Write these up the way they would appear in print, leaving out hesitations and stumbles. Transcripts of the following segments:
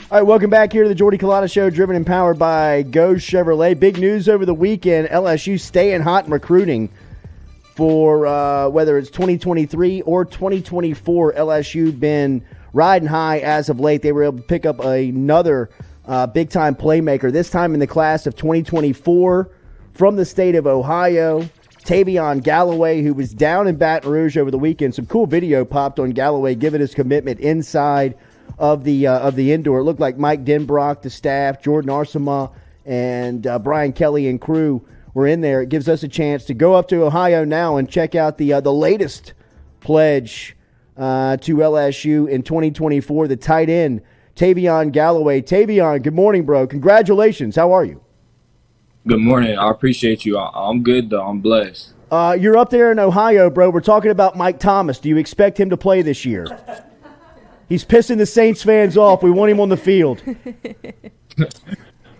All right, welcome back here to the Jordy Culotta Show, driven and powered by Go Chevrolet. Big news over the weekend, LSU staying hot in recruiting for whether it's 2023 or 2024. LSU been riding high as of late. They were able to pick up another big-time playmaker, this time in the class of 2024 from the state of Ohio, Tayvion Galloway, who was down in Baton Rouge over the weekend. Some cool video popped on Galloway giving his commitment inside of the indoor. It looked like Mike Denbrock, the staff, Jordan Arsema, and Brian Kelly and crew were in there. It gives us a chance to go up to Ohio now and check out the latest pledge to LSU in 2024, the tight end, Tayvion Galloway. Tayvion, good morning, bro. Congratulations. How are you? Good morning. I appreciate you. I'm good, though. I'm blessed. You're up there in Ohio, bro. We're talking about Mike Thomas. Do you expect him to play this year? He's pissing the Saints fans off. We want him on the field.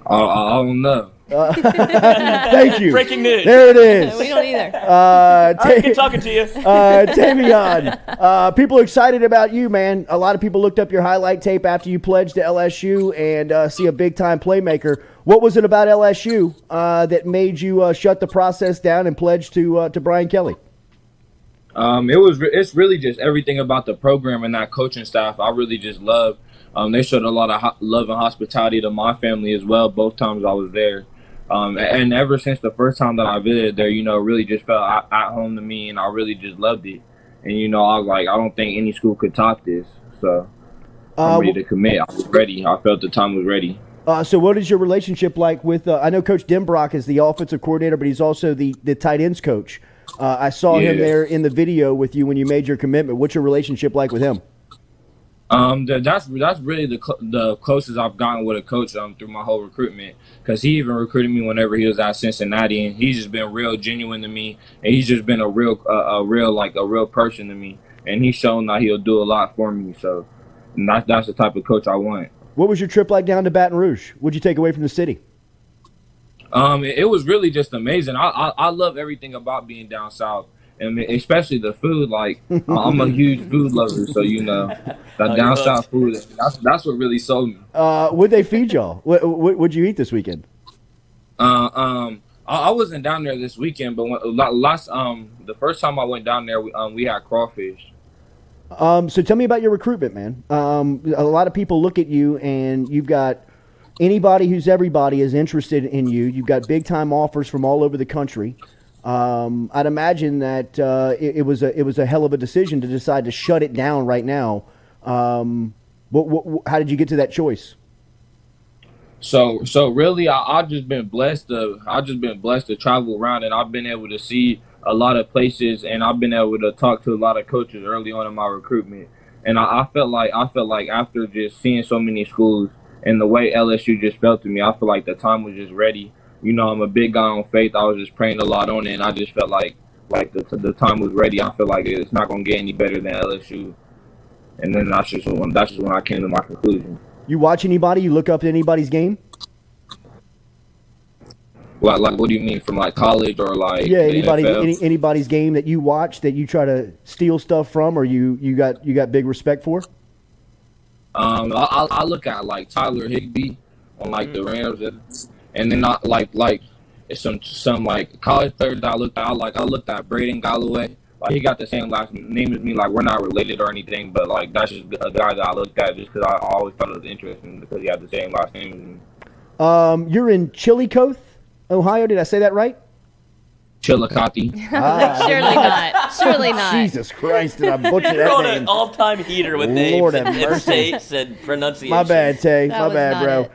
I don't know. Thank you. Breaking news. There it is. We don't either. Good talking to you. Tayvion, people are excited about you, man. A lot of people looked up your highlight tape after you pledged to LSU and see a big-time playmaker. What was it about LSU that made you shut the process down and pledge to Brian Kelly? It's really just everything about the program and that coaching staff. I really just love. They showed a lot of love and hospitality to my family as well. Both times I was there, and ever since the first time that I visited there, really just felt at home to me, and I really just loved it. And I was like, I don't think any school could top this. So I'm ready to commit. I was ready. I felt the time was ready. So what is your relationship like with? I know Coach Denbrock is the offensive coordinator, but he's also the tight ends coach. I saw him there in the video with you when you made your commitment. What's your relationship like with him? That's really the closest I've gotten with a coach through my whole recruitment, because he even recruited me whenever he was at Cincinnati, and he's just been real genuine to me, and he's just been a real person to me, and he's shown that he'll do a lot for me. So that's the type of coach I want. What was your trip like down to Baton Rouge? What'd you take away from the city? It was really just amazing. I love everything about being down south, and especially the food. Like, I'm a huge food lover, so that down south food. That's what really sold me. What'd they feed y'all? What'd you eat this weekend? I wasn't down there this weekend, but the first time I went down there, we had crawfish. So tell me about your recruitment, man. A lot of people look at you, and you've got anybody who's everybody is interested in you. You've got big-time offers from all over the country. I'd imagine that it was a hell of a decision to decide to shut it down right now. How did you get to that choice? So really, I've just been blessed to travel around, and I've been able to see a lot of places, and I've been able to talk to a lot of coaches early on in my recruitment. And I felt like after just seeing so many schools and the way LSU just felt to me, I feel like the time was just ready. I'm a big guy on faith. I was just praying a lot on it, and I just felt like the time was ready. I feel like it's not going to get any better than LSU. And then that's just when I came to my conclusion. You watch anybody? You look up at anybody's game? Like what do you mean, from like college or like? Yeah, anybody's game that you watch that you try to steal stuff from, or you got big respect for? I look at like Tyler Higbee on like the Rams, and then not like some like college players that I looked at. I looked at Brian Galloway. Like, he got the same last name as me. Like, we're not related or anything, but like that's just a guy that I looked at just because I always thought it was interesting because he had the same last name as me. You're in Chillicothe, Ohio. Did I say that right? Chillicothe. Surely not. Jesus Christ, did I butcher You're that on name? an all-time heater with Lord names have and mercy. states and pronunciation. My bad, Tay. That My was bad, not bro.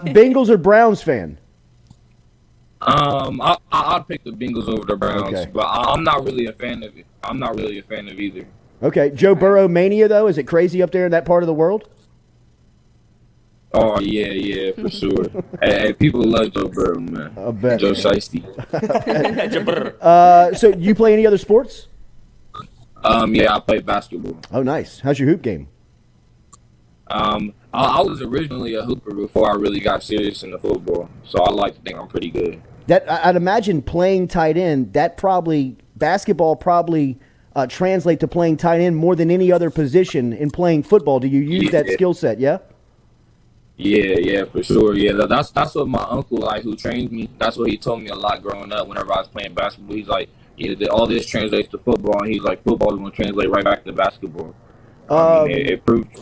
it. Bengals or Browns fan? I'd pick the Bengals over the Browns, Okay. but I'm not really a fan of it. I'm not really a fan of either. Okay. Joe Burrow mania, though? Is it crazy up there in that part of the world? Oh, yeah, for sure. Hey, people love Joe Burrow, man. I bet. Joe Shiesty. So you play any other sports? Yeah, I play basketball. Oh, nice. How's your hoop game? I was originally a hooper before I really got serious in the football, so I like to think I'm pretty good. I'd imagine playing tight end, basketball probably translate to playing tight end more than any other position in playing football. Do you use that skill set, yeah? Yeah, for sure. Yeah, that's what my uncle, like, who trained me. That's what he told me a lot growing up. Whenever I was playing basketball, he's like, yeah, all this translates to football, and he's like, football is going to translate right back to basketball. I mean, it proved.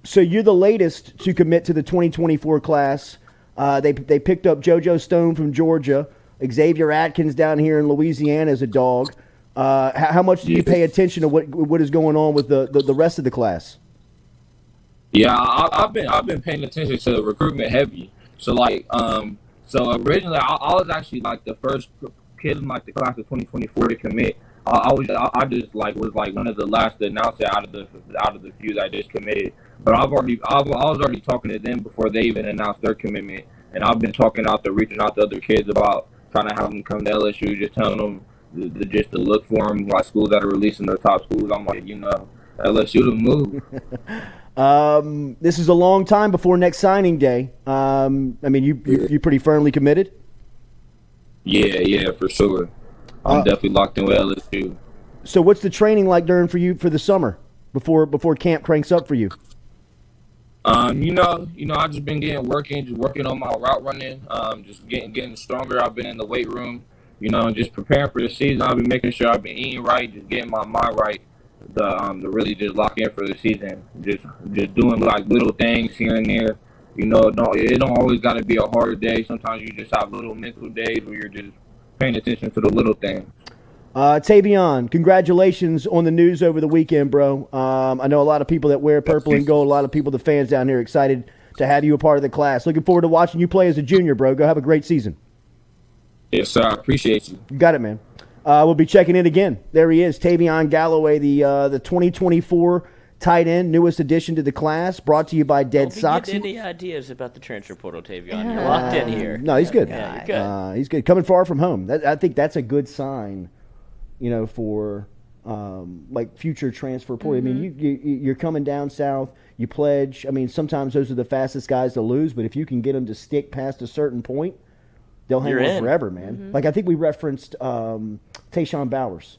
So you're the latest to commit to the 2024 class. They picked up JoJo Stone from Georgia, Xavier Atkins down here in Louisiana as a dog. How much do you pay attention to what is going on with the rest of the class? Yeah, I've been paying attention to recruitment heavy. So like, so originally I was actually like the first kid in like the class of 2024 to commit. I just like was like one of the last to announce it out of the few that just committed. But I was already talking to them before they even announced their commitment, and I've been reaching out to other kids about trying to have them come to LSU, just telling them just to look for them, like schools that are releasing their top schools. I'm like, LSU to move. This is a long time before next signing day. I mean, you pretty firmly committed? Yeah, for sure. I'm definitely locked in with LSU. So what's the training like during for you for the summer before camp cranks up for you? I just been working on my route running, just getting stronger. I've been in the weight room, just preparing for the season. I've been making sure I've been eating right, just getting my mind right, to really just lock in for the season. Just doing like little things here and there. It don't always got to be a hard day. Sometimes you just have little mental days where you're just paying attention to the little things. Tayvion, congratulations on the news over the weekend, bro. I know a lot of people that wear purple and gold, a lot of people, the fans down here, excited to have you a part of the class. Looking forward to watching you play as a junior, bro. Go have a great season. Yes, sir. I appreciate you. You got it, man. We'll be checking in again. There he is, Tayvion Galloway, the 2024 tight end, newest addition to the class, brought to you by Dead Sox. Any ideas about the transfer portal, Tayvion? You're locked in here. No, he's good. Yeah, you're good. He's good. Coming far from home. I think that's a good sign, for like future transfer portal. I mean, you're coming down south, you pledge. I mean, sometimes those are the fastest guys to lose, but if you can get them to stick past a certain point, they'll hang on forever, man. Like I think we referenced Tayshawn Bowers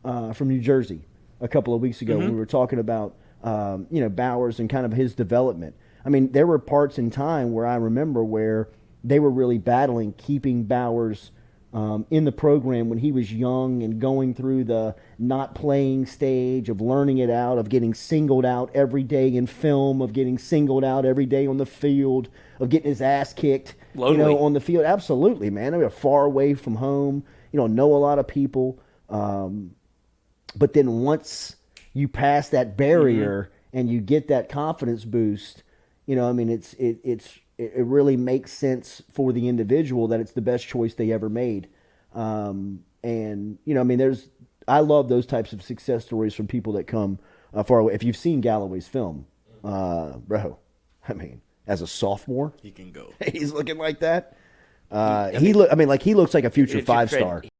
from New Jersey a couple of weeks ago when we were talking about Bowers and kind of his development. I mean, there were parts in time where I remember where they were really battling keeping Bowers in the program when he was young and going through the not playing stage of learning it out, of getting singled out every day in film, of getting singled out every day on the field, of getting his ass kicked, on the field. Absolutely, man. I mean, far away from home, know a lot of people. But then once you pass that barrier and you get that confidence boost, it really makes sense for the individual that it's the best choice they ever made. I love those types of success stories from people that come far away. If you've seen Galloway's film, bro, I mean, as a sophomore, he can go. He's looking like that. He looks like a future 5-star.